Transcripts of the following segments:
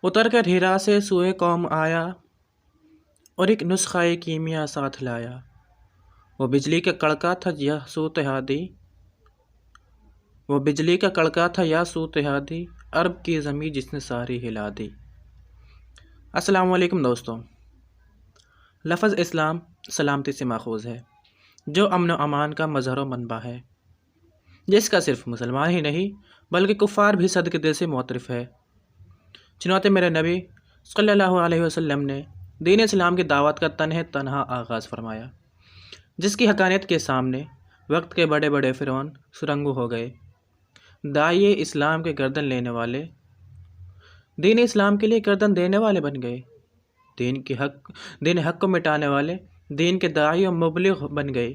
اتر کر ہیرا سے سوئے قوم آیا اور ایک نسخہ کیمیا ساتھ لایا۔ وہ بجلی کا کڑکا تھا یا سوت ہادی، وہ بجلی کا کڑکا تھا یا سوت ہادی، عرب کی زمین جس نے ساری ہلا دی۔ السلام علیکم دوستوں۔ لفظ اسلام سلامتی سے ماخوذ ہے، جو امن و امان کا مظہر و منبع ہے، جس کا صرف مسلمان ہی نہیں بلکہ کفار بھی صدقے دل سے معترف ہے۔ چنانچہ میرے نبی صلی اللہ علیہ وسلم نے دین اسلام کی دعوت کا تنہا آغاز فرمایا، جس کی حقانیت کے سامنے وقت کے بڑے بڑے فرعون سرنگو ہو گئے۔ داعی اسلام کے گردن لینے والے دین اسلام کے لیے گردن دینے والے بن گئے۔ دین حق کو مٹانے والے دین کے داعی و مبلغ بن گئے۔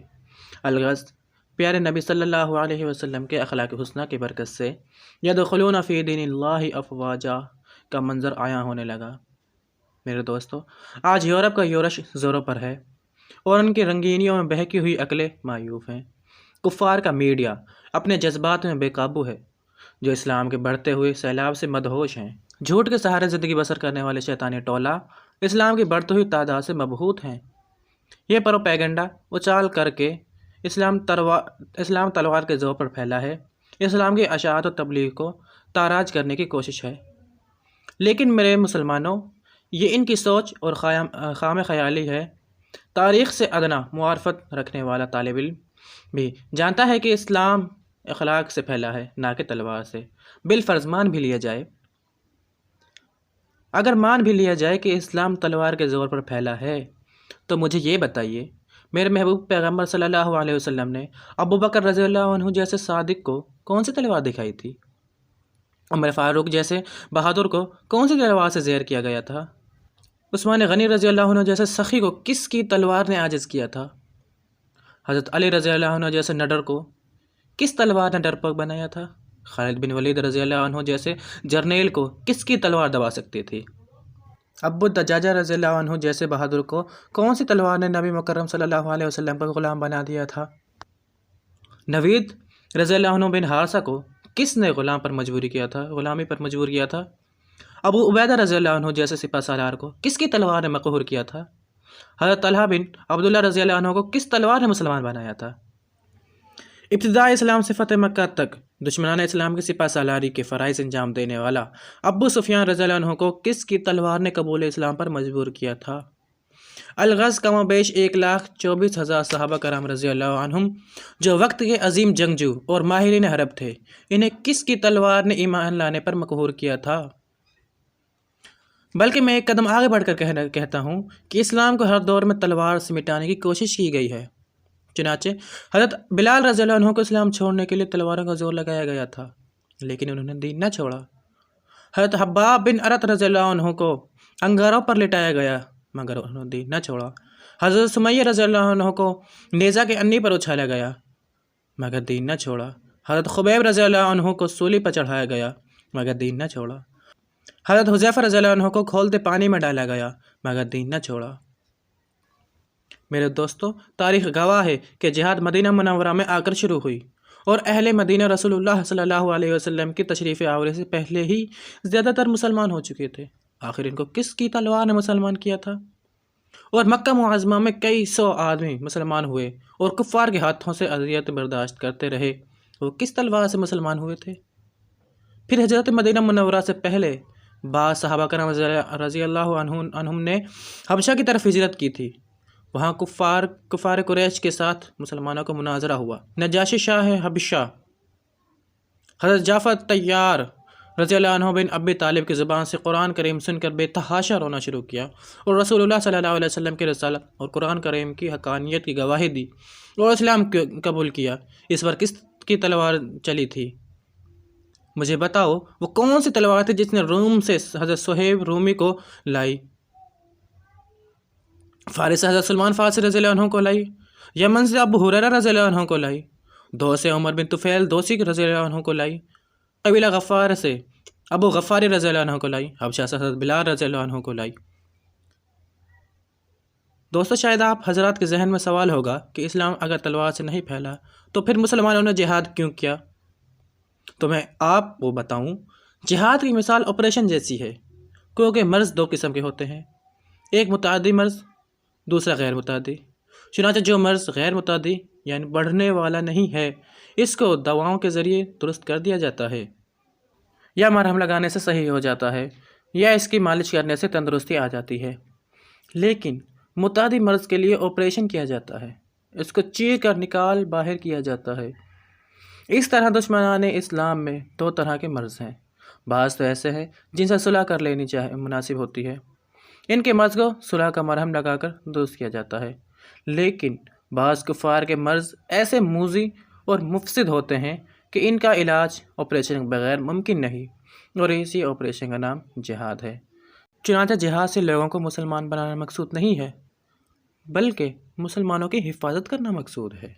الغرض پیارے نبی صلی اللہ علیہ وسلم کے اخلاق حسنہ کی برکت سے یدخلون فی دین اللہ افواجا کا منظر عیاں ہونے لگا۔ میرے دوستو، آج یورپ کا یورش زوروں پر ہے اور ان کی رنگینیوں میں بہکی ہوئی عقلیں معیوب ہیں۔ کفار کا میڈیا اپنے جذبات میں بے قابو ہے، جو اسلام کے بڑھتے ہوئے سیلاب سے مدہوش ہیں۔ جھوٹ کے سہارے زندگی بسر کرنے والے شیطانی ٹولہ اسلام کی بڑھتی ہوئی تعداد سے مبہوت ہیں۔ یہ پروپیگنڈا اچال کر کے اسلام تلوار کے زور پر پھیلا ہے، اسلام کی اشاعت و تبلیغ کو تاراج کرنے کی کوشش ہے۔ لیکن میرے مسلمانوں، یہ ان کی سوچ اور خام خیالی ہے۔ تاریخ سے ادنا معرفت رکھنے والا طالب علم بھی جانتا ہے کہ اسلام اخلاق سے پھیلا ہے، نہ کہ تلوار سے۔ بالفرض مان بھی لیا جائے، اگر مان بھی لیا جائے کہ اسلام تلوار کے زور پر پھیلا ہے، تو مجھے یہ بتائیے، میرے محبوب پیغمبر صلی اللہ علیہ وسلم نے ابو بکر رضی اللہ عنہ جیسے صادق کو کون سی تلوار دکھائی تھی؟ عمر فاروق جیسے بہادر کو کون سی تلوار سے زیر کیا گیا تھا؟ عثمان غنی رضی اللہ عنہ جیسے سخی کو کس کی تلوار نے عاجز کیا تھا؟ حضرت علی رضی اللہ عنہ جیسے نڈر کو کس تلوار نے ڈرپوک بنایا تھا؟ خالد بن ولید رضی اللہ عنہ جیسے جرنیل کو کس کی تلوار دبا سکتی تھی؟ ابو دجاجہ رضی اللہ عنہ جیسے بہادر کو کون سی تلوار نے نبی مکرم صلی اللہ علیہ وسلم پر غلام بنا دیا تھا؟ نوید رضی اللہ عنہ بن حارثہ کو کس نے غلامی پر مجبور کیا تھا؟ ابو عبیدہ رضی اللہ عنہ جیسے سپہ سالار کو کس کی تلوار نے مقہور کیا تھا؟ حضرت طلحہ بن عبداللہ رضی اللہ عنہ کو کس تلوار نے مسلمان بنایا تھا؟ ابتداء اسلام سے فتح مکہ تک دشمنان اسلام کی سپہ سالاری کے فرائض انجام دینے والا ابو سفیان رضی اللہ عنہ کو کس کی تلوار نے قبول اسلام پر مجبور کیا تھا؟ الغرض کم و بیش 1,24,000 صحابہ کرام رضی اللہ عنہم، جو وقت کے عظیم جنگجو اور ماہرین حرب تھے، انہیں کس کی تلوار نے ایمان لانے پر مقہور کیا تھا؟ بلکہ میں ایک قدم آگے بڑھ کر کہتا ہوں کہ اسلام کو ہر دور میں تلوار سے مٹانے کی کوشش کی گئی ہے۔ چنانچہ حضرت بلال رضی اللہ عنہ کو اسلام چھوڑنے کے لیے تلواروں کا زور لگایا گیا تھا، لیکن انہوں نے دین نہ چھوڑا۔ حضرت حباب بن ارت رضی اللہ عنہ کو انگاروں پر لٹایا گیا، مگر انہوں نے دین نہ چھوڑا۔ حضرت سمیہ رضی اللہ عنہ کو نیزہ کے انی پر اچھالا گیا، مگر دین نہ چھوڑا۔ حضرت خبیب رضی اللہ عنہ کو سولی پر چڑھایا گیا، مگر دین نہ چھوڑا۔ حضرت حذیفہ رضی اللہ عنہ کو کھولتے پانی میں ڈالا گیا، مگر دین نہ چھوڑا۔ میرے دوستو، تاریخ گواہ ہے کہ جہاد مدینہ منورہ میں آ کر شروع ہوئی اور اہل مدینہ رسول اللہ صلی اللہ علیہ وسلم کی تشریف آوری سے پہلے ہی زیادہ تر مسلمان ہو چکے تھے۔ آخر ان کو کس کی تلوار نے مسلمان کیا تھا؟ اور مکہ معظمہ میں کئی سو آدمی مسلمان ہوئے اور کفار کے ہاتھوں سے اذیت برداشت کرتے رہے، وہ کس تلوار سے مسلمان ہوئے تھے؟ پھر ہجرت مدینہ منورہ سے پہلے بعض صحابہ کرام رضی اللہ عنہم نے حبشہ کی طرف ہجرت کی تھی۔ وہاں کفار قریش کے ساتھ مسلمانوں کو مناظرہ ہوا۔ نجاشی شاہ حبشہ حضرت جعفر طیار رضی اللہ عنہ بن ابی طالب کی زبان سے قرآن کریم سن کر بے تحاشا رونا شروع کیا اور رسول اللہ صلی اللہ علیہ وسلم کی رسالت اور قرآن کریم کی حقانیت کی گواہی دی اور اسلام قبول کیا۔ اس پر کس کی تلوار چلی تھی؟ مجھے بتاؤ، وہ کون سی تلوار تھی جس نے روم سے حضرت صہیب رومی کو لائی، فارس سے حضرت سلمان فارسی رضی اللہ عنہ کو لائی، یمن سے ابو ہریرہ رضی اللہ عنہ کو لائی، دوس سے عمر بن طفیل دوسی رضی اللہ عنہ کو لائی، قبیلہ غفار سے ابو غفاری رضی اللہ عنہ کو لائی، حبشہ سے حضرت بلال رضی اللہ عنہ کو لائی۔ دوستو، شاید آپ حضرات کے ذہن میں سوال ہوگا کہ اسلام اگر تلوار سے نہیں پھیلا تو پھر مسلمانوں نے جہاد کیوں کیا؟ تو میں آپ کو بتاؤں، جہاد کی مثال آپریشن جیسی ہے۔ کیونکہ مرض دو قسم کے ہوتے ہیں، ایک متعدی مرض، دوسرا غیر متعدی۔ چنانچہ جو مرض غیر متعدی یعنی بڑھنے والا نہیں ہے، اس کو دواؤں کے ذریعے درست کر دیا جاتا ہے، یا مرہم لگانے سے صحیح ہو جاتا ہے، یا اس کی مالش کرنے سے تندرستی آ جاتی ہے۔ لیکن متعدی مرض کے لیے آپریشن کیا جاتا ہے، اس کو چیر کر نکال باہر کیا جاتا ہے۔ اس طرح دشمنان اسلام میں دو طرح کے مرض ہیں، بعض تو ایسے ہیں جن سے صلح کر لینی مناسب ہوتی ہے، ان کے مرض کو صلح کا مرہم لگا کر درست کیا جاتا ہے، لیکن بعض کفار کے مرض ایسے موذی اور مفسد ہوتے ہیں کہ ان کا علاج آپریشن بغیر ممکن نہیں، اور اسی آپریشن کا نام جہاد ہے۔ چنانچہ جہاد سے لوگوں کو مسلمان بنانا مقصود نہیں ہے، بلکہ مسلمانوں کی حفاظت کرنا مقصود ہے۔